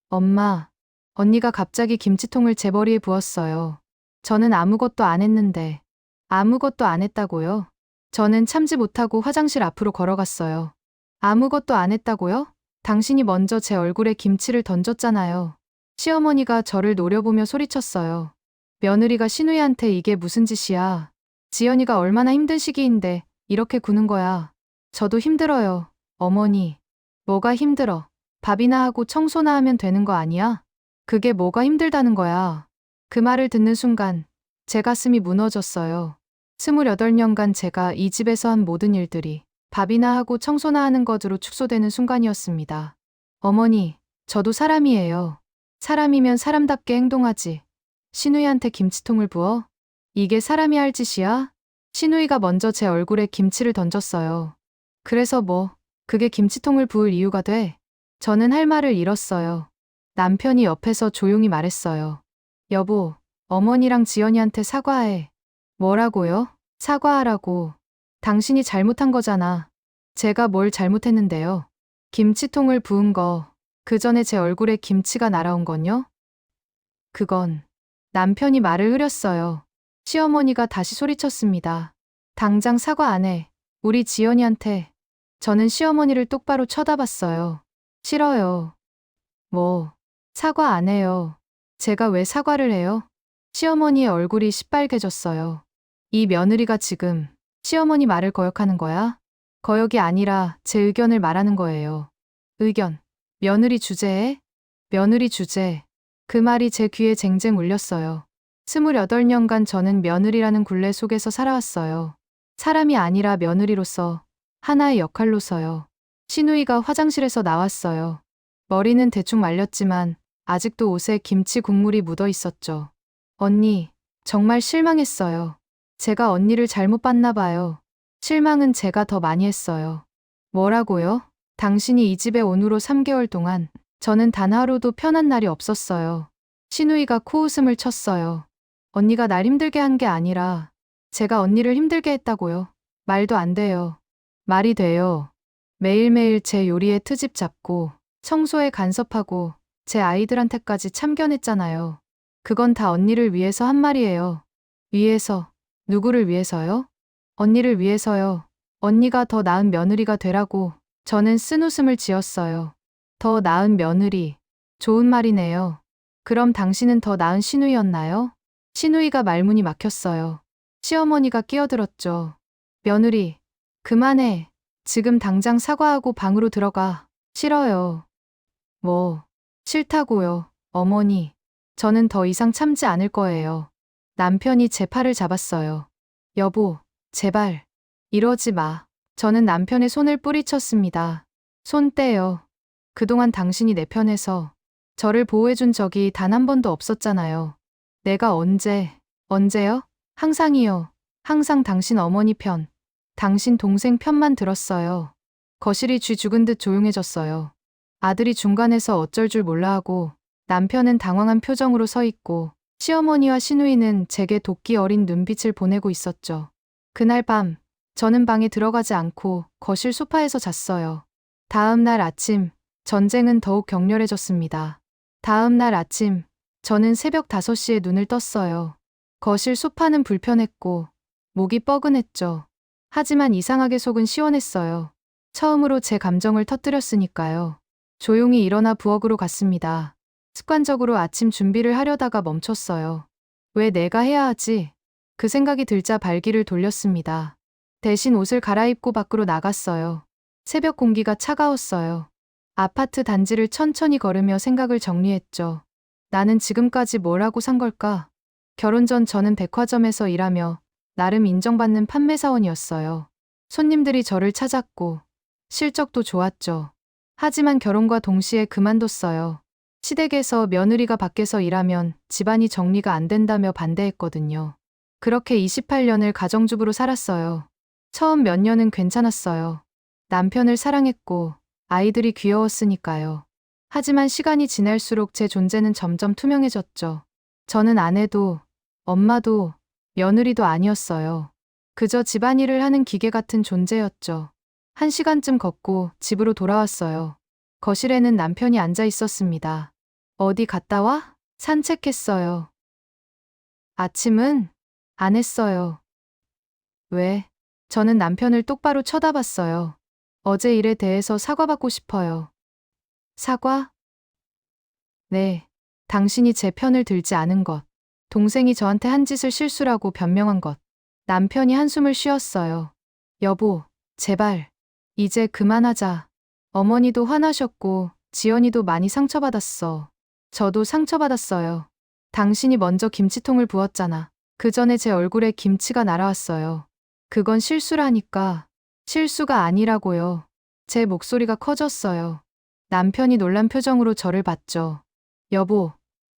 엄마, 언니가 갑자기 김치통을 제 머리에 부었어요. 저는 아무것도 안 했는데. 아무것도 안 했다고요? 저는 참지 못하고 화장실 앞으로 걸어갔어요. 아무것도 안 했다고요? 당신이 먼저 제 얼굴에 김치를 던졌잖아요. 시어머니가 저를 노려보며 소리쳤어요. 며느리가 신우이한테 이게 무슨 짓이야. 지연이가 얼마나 힘든 시기인데 이렇게 구는 거야. 저도 힘들어요. 어머니. 뭐가 힘들어? 밥이나 하고 청소나 하면 되는 거 아니야? 그게 뭐가 힘들다는 거야. 그 말을 듣는 순간 제 가슴이 무너졌어요. 28년간 제가 이 집에서 한 모든 일들이 밥이나 하고 청소나 하는 것으로 축소되는 순간이었습니다. 어머니, 저도 사람이에요. 사람이면 사람답게 행동하지. 신우이한테 김치통을 부어? 이게 사람이 할 짓이야? 신우이가 먼저 제 얼굴에 김치를 던졌어요. 그래서 뭐, 그게 김치통을 부을 이유가 돼? 저는 할 말을 잃었어요. 남편이 옆에서 조용히 말했어요. 여보, 어머니랑 지연이한테 사과해. 뭐라고요? 사과하라고. 당신이 잘못한 거잖아. 제가 뭘 잘못했는데요. 김치통을 부은 거, 그 전에 제 얼굴에 김치가 날아온 건요? 그건 남편이 말을 흐렸어요. 시어머니가 다시 소리쳤습니다. 당장 사과 안 해. 우리 지연이한테. 저는 시어머니를 똑바로 쳐다봤어요. 싫어요. 뭐, 사과 안 해요. 제가 왜 사과를 해요? 시어머니의 얼굴이 시빨개졌어요. 이 며느리가 지금 시어머니 말을 거역하는 거야? 거역이 아니라 제 의견을 말하는 거예요. 의견. 며느리 주제에? 며느리 주제. 그 말이 제 귀에 쟁쟁 울렸어요. 28년간 저는 며느리라는 굴레 속에서 살아왔어요. 사람이 아니라 며느리로서, 하나의 역할로서요. 신우이가 화장실에서 나왔어요. 머리는 대충 말렸지만 아직도 옷에 김치 국물이 묻어 있었죠. 언니, 정말 실망했어요. 제가 언니를 잘못 봤나 봐요. 실망은 제가 더 많이 했어요. 뭐라고요? 당신이 이 집에 온 후로 3개월 동안 저는 단 하루도 편한 날이 없었어요. 신우이가 코웃음을 쳤어요. 언니가 날 힘들게 한 게 아니라 제가 언니를 힘들게 했다고요. 말도 안 돼요. 말이 돼요. 매일매일 제 요리에 트집 잡고 청소에 간섭하고 제 아이들한테까지 참견했잖아요. 그건 다 언니를 위해서 한 말이에요. 위해서? 누구를 위해서요? 언니를 위해서요. 언니가 더 나은 며느리가 되라고. 저는 쓴웃음을 지었어요. 더 나은 며느리. 좋은 말이네요. 그럼 당신은 더 나은 시누이였나요? 시누이가 말문이 막혔어요. 시어머니가 끼어들었죠. 며느리, 그만해. 지금 당장 사과하고 방으로 들어가. 싫어요. 뭐, 싫다고요. 어머니, 저는 더 이상 참지 않을 거예요. 남편이 제 팔을 잡았어요. 여보, 제발, 이러지 마. 저는 남편의 손을 뿌리쳤습니다. 손 떼요. 그동안 당신이 내 편에서 저를 보호해준 적이 단 한 번도 없었잖아요. 내가 언제요? 항상이요. 항상 당신 어머니 편, 당신 동생 편만 들었어요. 거실이 쥐 죽은 듯 조용해졌어요. 아들이 중간에서 어쩔 줄 몰라 하고 남편은 당황한 표정으로 서 있고 시어머니와 시누이는 제게 도끼 어린 눈빛을 보내고 있었죠. 그날 밤, 저는 방에 들어가지 않고 거실 소파에서 잤어요. 다음 날 아침, 전쟁은 더욱 격렬해졌습니다. 다음 날 아침, 저는 새벽 5시에 눈을 떴어요. 거실 소파는 불편했고, 목이 뻐근했죠. 하지만 이상하게 속은 시원했어요. 처음으로 제 감정을 터뜨렸으니까요. 조용히 일어나 부엌으로 갔습니다. 습관적으로 아침 준비를 하려다가 멈췄어요. 왜 내가 해야 하지? 그 생각이 들자 발길을 돌렸습니다. 대신 옷을 갈아입고 밖으로 나갔어요. 새벽 공기가 차가웠어요. 아파트 단지를 천천히 걸으며 생각을 정리했죠. 나는 지금까지 뭘 하고 산 걸까? 결혼 전 저는 백화점에서 일하며 나름 인정받는 판매사원이었어요. 손님들이 저를 찾았고 실적도 좋았죠. 하지만 결혼과 동시에 그만뒀어요. 시댁에서 며느리가 밖에서 일하면 집안이 정리가 안 된다며 반대했거든요. 그렇게 28년을 가정주부로 살았어요. 처음 몇 년은 괜찮았어요. 남편을 사랑했고 아이들이 귀여웠으니까요. 하지만 시간이 지날수록 제 존재는 점점 투명해졌죠. 저는 아내도, 엄마도, 며느리도 아니었어요. 그저 집안일을 하는 기계 같은 존재였죠. 1시간쯤 걷고 집으로 돌아왔어요. 거실에는 남편이 앉아 있었습니다. 어디 갔다 와? 산책했어요. 아침은? 안 했어요. 왜? 저는 남편을 똑바로 쳐다봤어요. 어제 일에 대해서 사과받고 싶어요. 사과? 네. 당신이 제 편을 들지 않은 것. 동생이 저한테 한 짓을 실수라고 변명한 것. 남편이 한숨을 쉬었어요. 여보, 제발. 이제 그만하자. 어머니도 화나셨고 지연이도 많이 상처받았어. 저도 상처받았어요. 당신이 먼저 김치통을 부었잖아. 그 전에 제 얼굴에 김치가 날아왔어요. 그건 실수라니까. 실수가 아니라고요. 제 목소리가 커졌어요. 남편이 놀란 표정으로 저를 봤죠. 여보,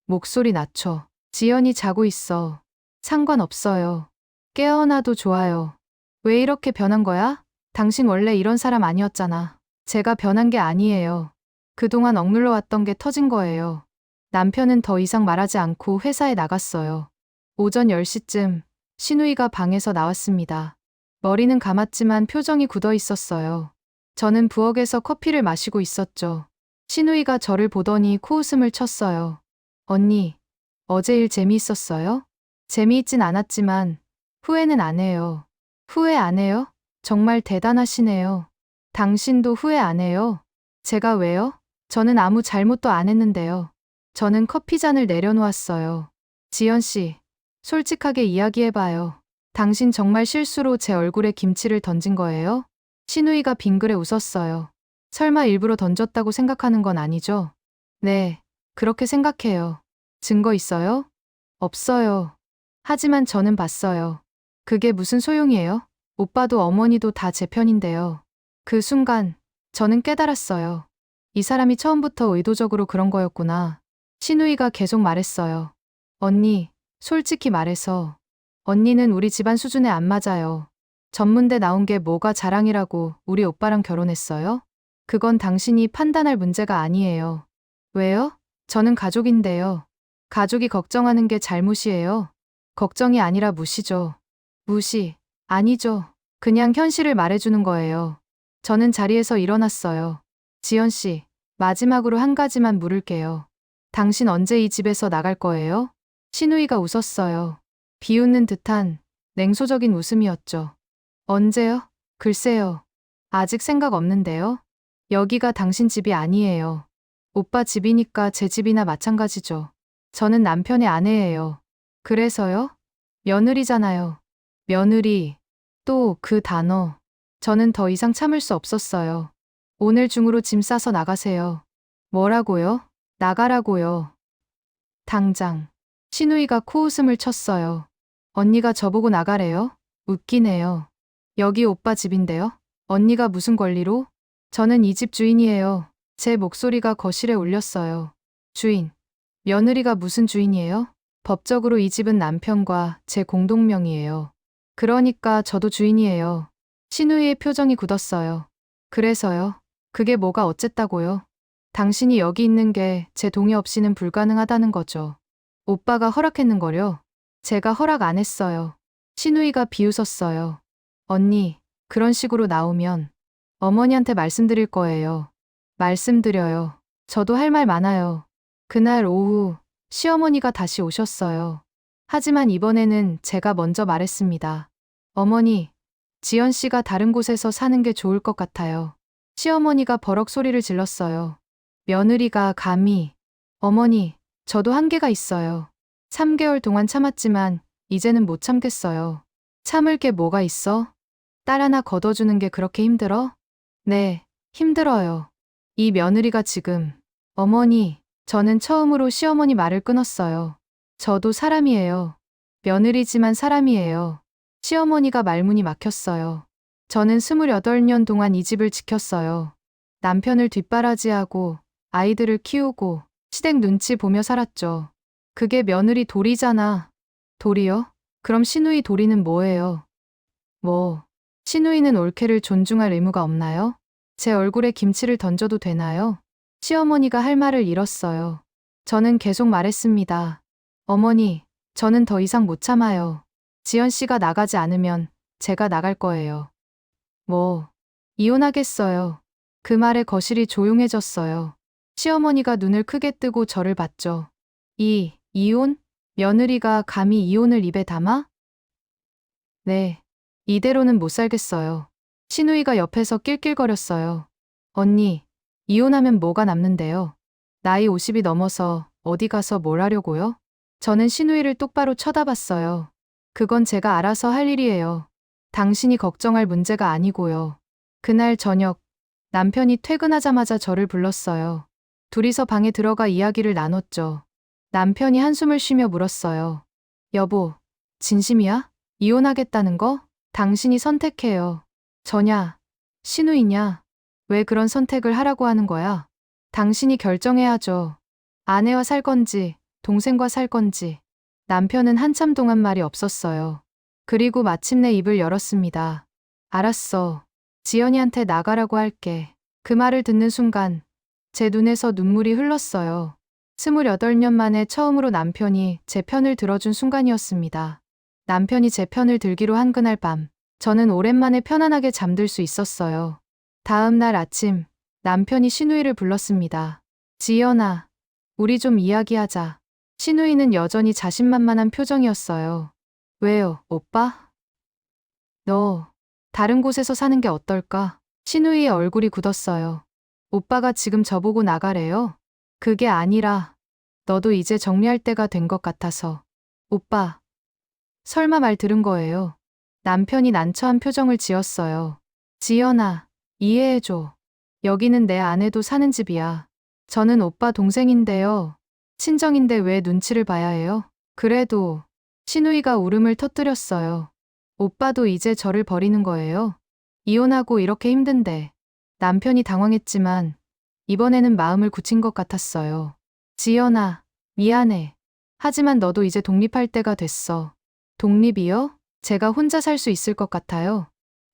목소리 낮춰. 지연이 자고 있어. 상관없어요. 깨어나도 좋아요. 왜 이렇게 변한 거야? 당신 원래 이런 사람 아니었잖아. 제가 변한 게 아니에요. 그동안 억눌러 왔던 게 터진 거예요. 남편은 더 이상 말하지 않고 회사에 나갔어요. 오전 10시쯤 시누이가 방에서 나왔습니다. 머리는 감았지만 표정이 굳어 있었어요. 저는 부엌에서 커피를 마시고 있었죠. 시누이가 저를 보더니 코웃음을 쳤어요. 언니, 어제 일 재미있었어요? 재미있진 않았지만 후회는 안 해요. 후회 안 해요? 정말 대단하시네요. 당신도 후회 안 해요? 제가 왜요? 저는 아무 잘못도 안 했는데요. 저는 커피잔을 내려놓았어요. 지연 씨, 솔직하게 이야기해봐요. 당신 정말 실수로 제 얼굴에 김치를 던진 거예요? 시누이가 빙그레 웃었어요. 설마 일부러 던졌다고 생각하는 건 아니죠? 네, 그렇게 생각해요. 증거 있어요? 없어요. 하지만 저는 봤어요. 그게 무슨 소용이에요? 오빠도 어머니도 다 제 편인데요. 그 순간 저는 깨달았어요. 이 사람이 처음부터 의도적으로 그런 거였구나. 시누이가 계속 말했어요. 언니, 솔직히 말해서 언니는 우리 집안 수준에 안 맞아요. 전문대 나온 게 뭐가 자랑이라고 우리 오빠랑 결혼했어요? 그건 당신이 판단할 문제가 아니에요. 왜요? 저는 가족인데요. 가족이 걱정하는 게 잘못이에요. 걱정이 아니라 무시죠. 무시. 아니죠. 그냥 현실을 말해주는 거예요. 저는 자리에서 일어났어요. 지연 씨, 마지막으로 한 가지만 물을게요. 당신 언제 이 집에서 나갈 거예요? 신우이가 웃었어요. 비웃는 듯한 냉소적인 웃음이었죠. 언제요? 글쎄요. 아직 생각 없는데요. 여기가 당신 집이 아니에요. 오빠 집이니까 제 집이나 마찬가지죠. 저는 남편의 아내예요. 그래서요? 며느리잖아요. 며느리. 또 그 단어. 저는 더 이상 참을 수 없었어요. 오늘 중으로 짐 싸서 나가세요. 뭐라고요? 나가라고요. 당장. 신우이가 코웃음을 쳤어요. 언니가 저보고 나가래요? 웃기네요. 여기 오빠 집인데요? 언니가 무슨 권리로? 저는 이 집 주인이에요. 제 목소리가 거실에 울렸어요. 주인. 며느리가 무슨 주인이에요? 법적으로 이 집은 남편과 제 공동명의예요. 그러니까 저도 주인이에요. 신우이의 표정이 굳었어요. 그래서요? 그게 뭐가 어쨌다고요? 당신이 여기 있는 게 제 동의 없이는 불가능하다는 거죠. 오빠가 허락했는거려. 제가 허락 안 했어요. 신우이가 비웃었어요. 언니, 그런 식으로 나오면 어머니한테 말씀드릴 거예요. 말씀드려요. 저도 할 말 많아요. 그날 오후 시어머니가 다시 오셨어요. 하지만 이번에는 제가 먼저 말했습니다. 어머니, 지연 씨가 다른 곳에서 사는 게 좋을 것 같아요. 시어머니가 버럭 소리를 질렀어요. 며느리가 감히. 어머니, 저도 한계가 있어요. 3개월 동안 참았지만 이제는 못 참겠어요. 참을 게 뭐가 있어? 딸 하나 걷어주는 게 그렇게 힘들어? 네, 힘들어요. 이 며느리가 지금. 어머니, 저는 처음으로 시어머니 말을 끊었어요. 저도 사람이에요. 며느리지만 사람이에요. 시어머니가 말문이 막혔어요. 저는 28년 동안 이 집을 지켰어요. 남편을 뒷바라지하고 아이들을 키우고 시댁 눈치 보며 살았죠. 그게 며느리 도리잖아. 도리요? 그럼 시누이 도리는 뭐예요? 뭐, 시누이는 올케를 존중할 의무가 없나요? 제 얼굴에 김치를 던져도 되나요? 시어머니가 할 말을 잃었어요. 저는 계속 말했습니다. 어머니, 저는 더 이상 못 참아요. 지연 씨가 나가지 않으면 제가 나갈 거예요. 뭐, 이혼하겠어요. 그 말에 거실이 조용해졌어요. 시어머니가 눈을 크게 뜨고 저를 봤죠. 이혼? 며느리가 감히 이혼을 입에 담아? 네. 이대로는 못 살겠어요. 신우이가 옆에서 낄낄거렸어요. 언니, 이혼하면 뭐가 남는데요? 나이 50이 넘어서 어디 가서 뭘 하려고요? 저는 신우이를 똑바로 쳐다봤어요. 그건 제가 알아서 할 일이에요. 당신이 걱정할 문제가 아니고요. 그날 저녁, 남편이 퇴근하자마자 저를 불렀어요. 둘이서 방에 들어가 이야기를 나눴죠. 남편이 한숨을 쉬며 물었어요. 여보, 진심이야? 이혼하겠다는 거? 당신이 선택해요. 저냐? 신우이냐? 왜 그런 선택을 하라고 하는 거야? 당신이 결정해야죠. 아내와 살 건지, 동생과 살 건지. 남편은 한참 동안 말이 없었어요. 그리고 마침내 입을 열었습니다. 알았어. 지연이한테 나가라고 할게. 그 말을 듣는 순간 제 눈에서 눈물이 흘렀어요. 28년 만에 처음으로 남편이 제 편을 들어준 순간이었습니다. 남편이 제 편을 들기로 한 그날 밤, 저는 오랜만에 편안하게 잠들 수 있었어요. 다음 날 아침, 남편이 신우이를 불렀습니다. 지연아, 우리 좀 이야기하자. 신우이는 여전히 자신만만한 표정이었어요. 왜요, 오빠? 너, 다른 곳에서 사는 게 어떨까? 신우이의 얼굴이 굳었어요. 오빠가 지금 저보고 나가래요? 그게 아니라, 너도 이제 정리할 때가 된 것 같아서. 오빠, 설마 말 들은 거예요? 남편이 난처한 표정을 지었어요. 지연아, 이해해줘. 여기는 내 아내도 사는 집이야. 저는 오빠 동생인데요. 친정인데 왜 눈치를 봐야 해요? 그래도, 신우이가 울음을 터뜨렸어요. 오빠도 이제 저를 버리는 거예요? 이혼하고 이렇게 힘든데. 남편이 당황했지만 이번에는 마음을 굳힌 것 같았어요. 지연아, 미안해. 하지만 너도 이제 독립할 때가 됐어. 독립이요? 제가 혼자 살 수 있을 것 같아요.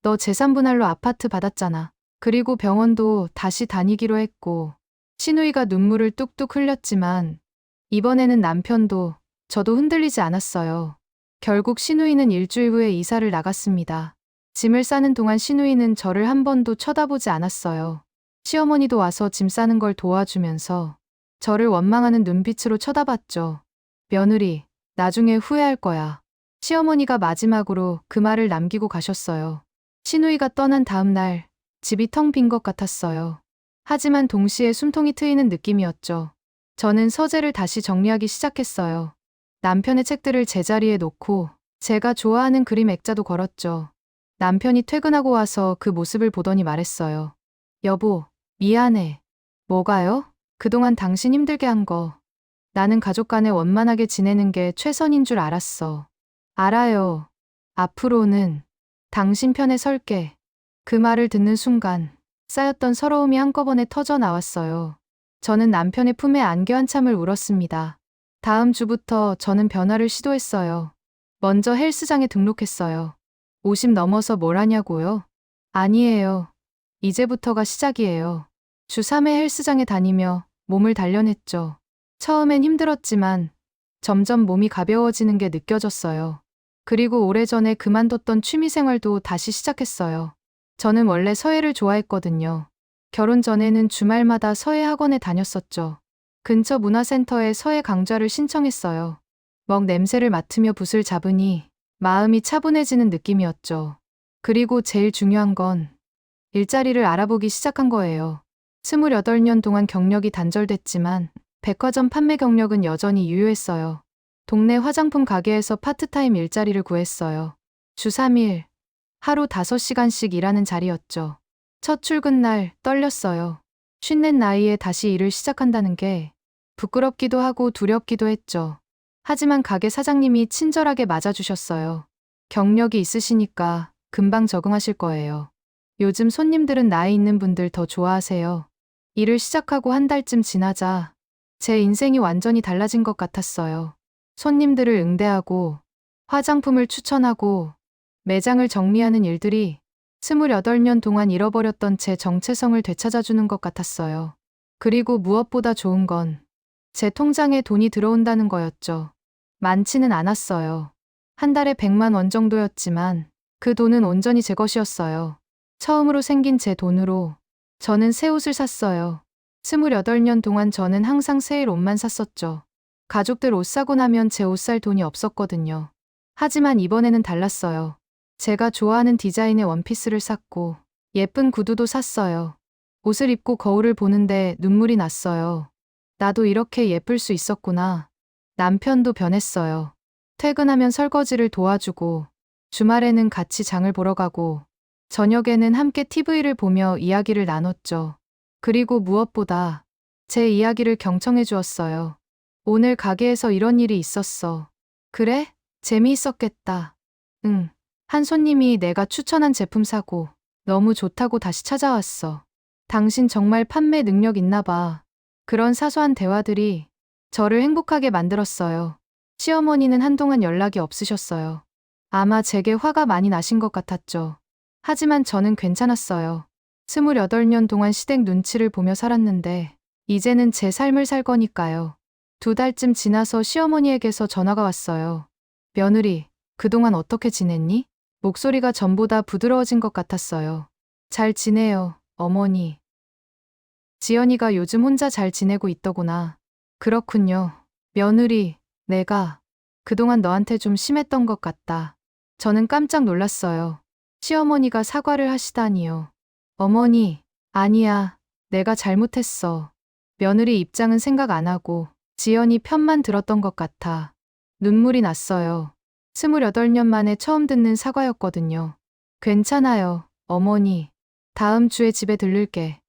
너 재산분할로 아파트 받았잖아. 그리고 병원도 다시 다니기로 했고. 신우이가 눈물을 뚝뚝 흘렸지만 이번에는 남편도 저도 흔들리지 않았어요. 결국 신우이는 일주일 후에 이사를 나갔습니다. 짐을 싸는 동안 신우이는 저를 한 번도 쳐다보지 않았어요. 시어머니도 와서 짐 싸는 걸 도와주면서 저를 원망하는 눈빛으로 쳐다봤죠. 며느리, 나중에 후회할 거야. 시어머니가 마지막으로 그 말을 남기고 가셨어요. 신우이가 떠난 다음 날 집이 텅 빈 것 같았어요. 하지만 동시에 숨통이 트이는 느낌이었죠. 저는 서재를 다시 정리하기 시작했어요. 남편의 책들을 제자리에 놓고 제가 좋아하는 그림 액자도 걸었죠. 남편이 퇴근하고 와서 그 모습을 보더니 말했어요. 여보, 미안해. 뭐가요? 그동안 당신 힘들게 한 거. 나는 가족 간에 원만하게 지내는 게 최선인 줄 알았어. 알아요. 앞으로는 당신 편에 설게. 그 말을 듣는 순간 쌓였던 서러움이 한꺼번에 터져 나왔어요. 저는 남편의 품에 안겨 한참을 울었습니다. 다음 주부터 저는 변화를 시도했어요. 먼저 헬스장에 등록했어요. 50 넘어서 뭘 하냐고요? 아니에요. 이제부터가 시작이에요. 주 3회 헬스장에 다니며 몸을 단련했죠. 처음엔 힘들었지만 점점 몸이 가벼워지는 게 느껴졌어요. 그리고 오래전에 그만뒀던 취미생활도 다시 시작했어요. 저는 원래 서예를 좋아했거든요. 결혼 전에는 주말마다 서예 학원에 다녔었죠. 근처 문화센터에 서예 강좌를 신청했어요. 먹 냄새를 맡으며 붓을 잡으니 마음이 차분해지는 느낌이었죠. 그리고 제일 중요한 건 일자리를 알아보기 시작한 거예요. 28년 동안 경력이 단절됐지만 백화점 판매 경력은 여전히 유효했어요. 동네 화장품 가게에서 파트타임 일자리를 구했어요. 주 3일, 하루 5시간씩 일하는 자리였죠. 첫 출근 날 떨렸어요. 쉰넷 나이에 다시 일을 시작한다는 게 부끄럽기도 하고 두렵기도 했죠. 하지만 가게 사장님이 친절하게 맞아주셨어요. 경력이 있으시니까 금방 적응하실 거예요. 요즘 손님들은 나이 있는 분들 더 좋아하세요. 일을 시작하고 한 달쯤 지나자 제 인생이 완전히 달라진 것 같았어요. 손님들을 응대하고 화장품을 추천하고 매장을 정리하는 일들이 28년 동안 잃어버렸던 제 정체성을 되찾아주는 것 같았어요. 그리고 무엇보다 좋은 건 제 통장에 돈이 들어온다는 거였죠. 많지는 않았어요. 한 달에 100만 원 정도였지만 그 돈은 온전히 제 것이었어요. 처음으로 생긴 제 돈으로 저는 새 옷을 샀어요. 28년 동안 저는 항상 새일 옷만 샀었죠. 가족들 옷 사고 나면 제 옷 살 돈이 없었거든요. 하지만 이번에는 달랐어요. 제가 좋아하는 디자인의 원피스를 샀고 예쁜 구두도 샀어요. 옷을 입고 거울을 보는데 눈물이 났어요. 나도 이렇게 예쁠 수 있었구나. 남편도 변했어요. 퇴근하면 설거지를 도와주고 주말에는 같이 장을 보러 가고 저녁에는 함께 TV를 보며 이야기를 나눴죠. 그리고 무엇보다 제 이야기를 경청해 주었어요. 오늘 가게에서 이런 일이 있었어. 그래? 재미있었겠다. 응. 한 손님이 내가 추천한 제품 사고 너무 좋다고 다시 찾아왔어. 당신 정말 판매 능력 있나 봐. 그런 사소한 대화들이 저를 행복하게 만들었어요. 시어머니는 한동안 연락이 없으셨어요. 아마 제게 화가 많이 나신 것 같았죠. 하지만 저는 괜찮았어요. 28년 동안 시댁 눈치를 보며 살았는데 이제는 제 삶을 살 거니까요. 2달쯤 지나서 시어머니에게서 전화가 왔어요. 며느리, 그동안 어떻게 지냈니? 목소리가 전보다 부드러워진 것 같았어요. 잘 지내요, 어머니. 지연이가 요즘 혼자 잘 지내고 있더구나. 그렇군요. 며느리, 내가 그동안 너한테 좀 심했던 것 같다. 저는 깜짝 놀랐어요. 시어머니가 사과를 하시다니요. 어머니, 아니야. 내가 잘못했어. 며느리 입장은 생각 안 하고 지연이 편만 들었던 것 같아. 눈물이 났어요. 28년 만에 처음 듣는 사과였거든요. 괜찮아요, 어머니. 다음 주에 집에 들를게.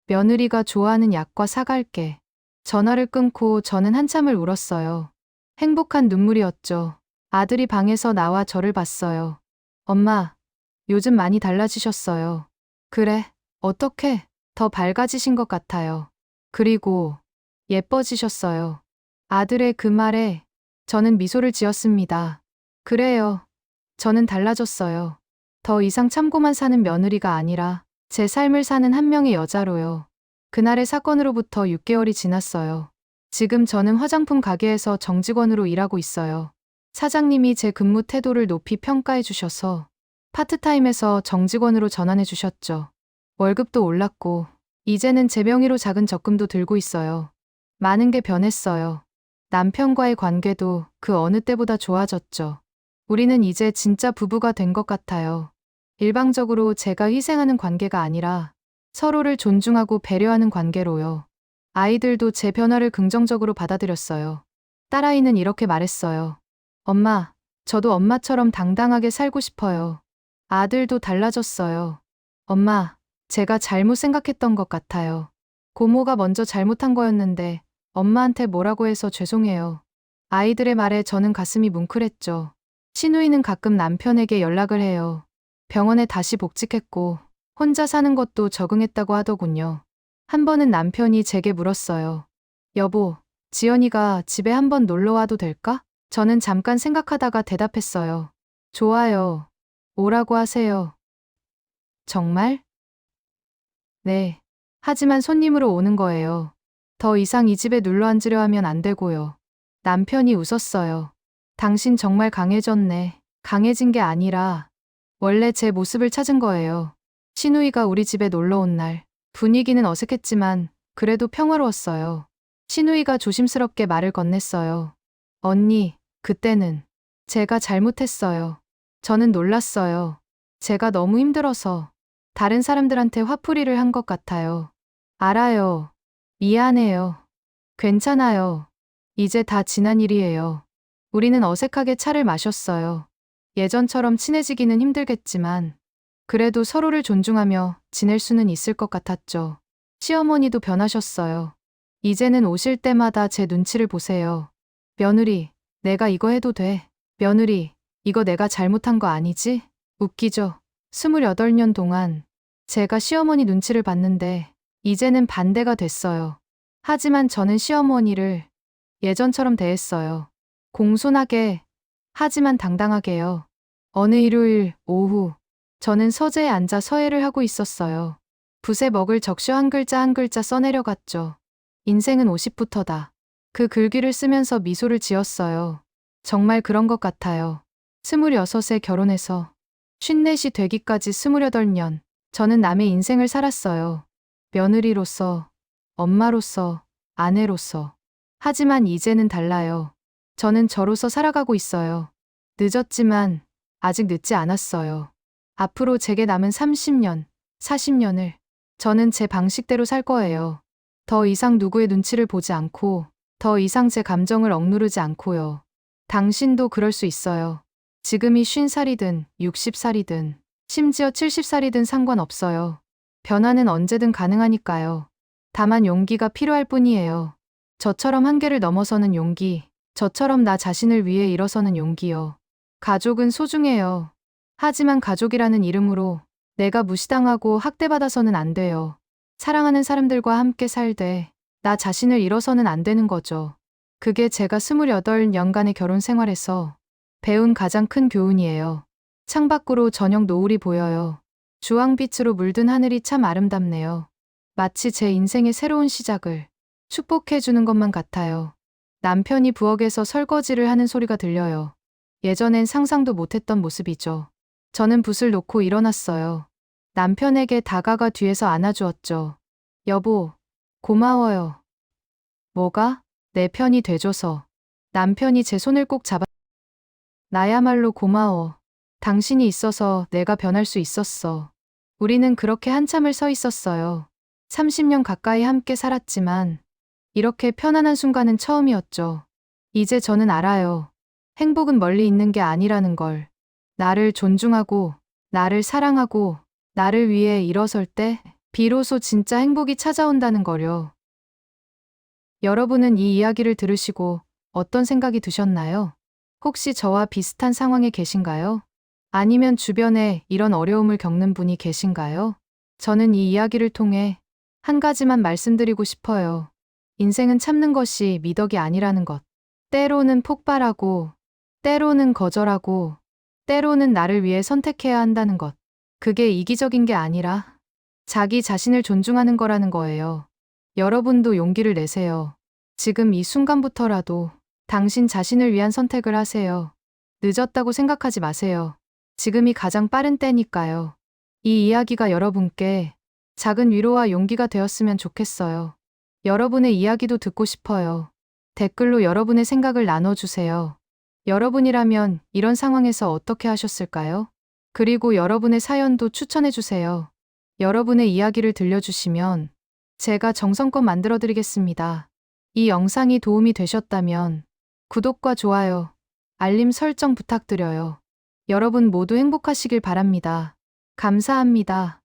며느리가 좋아하는 약과 사갈게. 전화를 끊고 저는 한참을 울었어요. 행복한 눈물이었죠. 아들이 방에서 나와 저를 봤어요. 엄마, 요즘 많이 달라지셨어요. 그래, 어떻게? 더 밝아지신 것 같아요. 그리고 예뻐지셨어요. 아들의 그 말에 저는 미소를 지었습니다. 그래요. 저는 달라졌어요. 더 이상 참고만 사는 며느리가 아니라 제 삶을 사는 한 명의 여자로요. 그날의 사건으로부터 6개월이 지났어요. 지금 저는 화장품 가게에서 정직원으로 일하고 있어요. 사장님이 제 근무 태도를 높이 평가해 주셔서 파트타임에서 정직원으로 전환해 주셨죠. 월급도 올랐고 이제는 제 명의로 작은 적금도 들고 있어요. 많은 게 변했어요. 남편과의 관계도 그 어느 때보다 좋아졌죠. 우리는 이제 진짜 부부가 된 것 같아요. 일방적으로 제가 희생하는 관계가 아니라 서로를 존중하고 배려하는 관계로요. 아이들도 제 변화를 긍정적으로 받아들였어요. 딸아이는 이렇게 말했어요. 엄마, 저도 엄마처럼 당당하게 살고 싶어요. 아들도 달라졌어요. 엄마, 제가 잘못 생각했던 것 같아요. 고모가 먼저 잘못한 거였는데 엄마한테 뭐라고 해서 죄송해요. 아이들의 말에 저는 가슴이 뭉클했죠. 신우이는 가끔 남편에게 연락을 해요. 병원에 다시 복직했고 혼자 사는 것도 적응했다고 하더군요. 한 번은 남편이 제게 물었어요. 여보, 지연이가 집에 한번 놀러 와도 될까? 저는 잠깐 생각하다가 대답했어요. 좋아요. 오라고 하세요. 정말? 네. 하지만 손님으로 오는 거예요. 더 이상 이 집에 눌러 앉으려 하면 안 되고요. 남편이 웃었어요. 당신 정말 강해졌네. 강해진 게 아니라 원래 제 모습을 찾은 거예요. 신우이가 우리 집에 놀러 온 날 분위기는 어색했지만 그래도 평화로웠어요. 신우이가 조심스럽게 말을 건넸어요. 언니, 그때는 제가 잘못했어요. 저는 놀랐어요. 제가 너무 힘들어서 다른 사람들한테 화풀이를 한 것 같아요. 알아요. 미안해요. 괜찮아요. 이제 다 지난 일이에요. 우리는 어색하게 차를 마셨어요. 예전처럼 친해지기는 힘들겠지만 그래도 서로를 존중하며 지낼 수는 있을 것 같았죠. 시어머니도 변하셨어요. 이제는 오실 때마다 제 눈치를 보세요. 며느리, 내가 이거 해도 돼. 며느리, 이거 내가 잘못한 거 아니지? 웃기죠? 28년 동안 제가 시어머니 눈치를 봤는데 이제는 반대가 됐어요. 하지만 저는 시어머니를 예전처럼 대했어요. 공손하게, 하지만 당당하게요. 어느 일요일 오후, 저는 서재에 앉아 서예를 하고 있었어요. 붓에 먹을 적셔 한 글자 한 글자 써내려갔죠. 인생은 50부터다. 그 글귀를 쓰면서 미소를 지었어요. 정말 그런 것 같아요. 26에 결혼해서 54이 되기까지 28년, 저는 남의 인생을 살았어요. 며느리로서, 엄마로서, 아내로서. 하지만 이제는 달라요. 저는 저로서 살아가고 있어요. 늦었지만 아직 늦지 않았어요. 앞으로 제게 남은 30년, 40년을 저는 제 방식대로 살 거예요. 더 이상 누구의 눈치를 보지 않고, 더 이상 제 감정을 억누르지 않고요. 당신도 그럴 수 있어요. 지금이 50살이든 60살이든 심지어 70살이든 상관없어요. 변화는 언제든 가능하니까요. 다만 용기가 필요할 뿐이에요. 저처럼 한계를 넘어서는 용기, 저처럼 나 자신을 위해 일어서는 용기요. 가족은 소중해요. 하지만 가족이라는 이름으로 내가 무시당하고 학대받아서는 안 돼요. 사랑하는 사람들과 함께 살되 나 자신을 잃어서는 안 되는 거죠. 그게 제가 28년간의 결혼 생활에서 배운 가장 큰 교훈이에요. 창밖으로 저녁 노을이 보여요. 주황빛으로 물든 하늘이 참 아름답네요. 마치 제 인생의 새로운 시작을 축복해주는 것만 같아요. 남편이 부엌에서 설거지를 하는 소리가 들려요. 예전엔 상상도 못했던 모습이죠. 저는 붓을 놓고 일어났어요. 남편에게 다가가 뒤에서 안아주었죠. 여보, 고마워요. 뭐가? 내 편이 돼줘서. 남편이 제 손을 꼭 잡아. 나야말로 고마워. 당신이 있어서 내가 변할 수 있었어. 우리는 그렇게 한참을 서 있었어요. 30년 가까이 함께 살았지만 이렇게 편안한 순간은 처음이었죠. 이제 저는 알아요. 행복은 멀리 있는 게 아니라는 걸. 나를 존중하고, 나를 사랑하고, 나를 위해 일어설 때 비로소 진짜 행복이 찾아온다는 거요. 여러분은 이 이야기를 들으시고 어떤 생각이 드셨나요? 혹시 저와 비슷한 상황에 계신가요? 아니면 주변에 이런 어려움을 겪는 분이 계신가요? 저는 이 이야기를 통해 한 가지만 말씀드리고 싶어요. 인생은 참는 것이 미덕이 아니라는 것. 때로는 폭발하고, 때로는 거절하고, 때로는 나를 위해 선택해야 한다는 것. 그게 이기적인 게 아니라 자기 자신을 존중하는 거라는 거예요. 여러분도 용기를 내세요. 지금 이 순간부터라도 당신 자신을 위한 선택을 하세요. 늦었다고 생각하지 마세요. 지금이 가장 빠른 때니까요. 이 이야기가 여러분께 작은 위로와 용기가 되었으면 좋겠어요. 여러분의 이야기도 듣고 싶어요. 댓글로 여러분의 생각을 나눠주세요. 여러분이라면 이런 상황에서 어떻게 하셨을까요? 그리고 여러분의 사연도 추천해주세요. 여러분의 이야기를 들려주시면 제가 정성껏 만들어드리겠습니다. 이 영상이 도움이 되셨다면 구독과 좋아요, 알림 설정 부탁드려요. 여러분 모두 행복하시길 바랍니다. 감사합니다.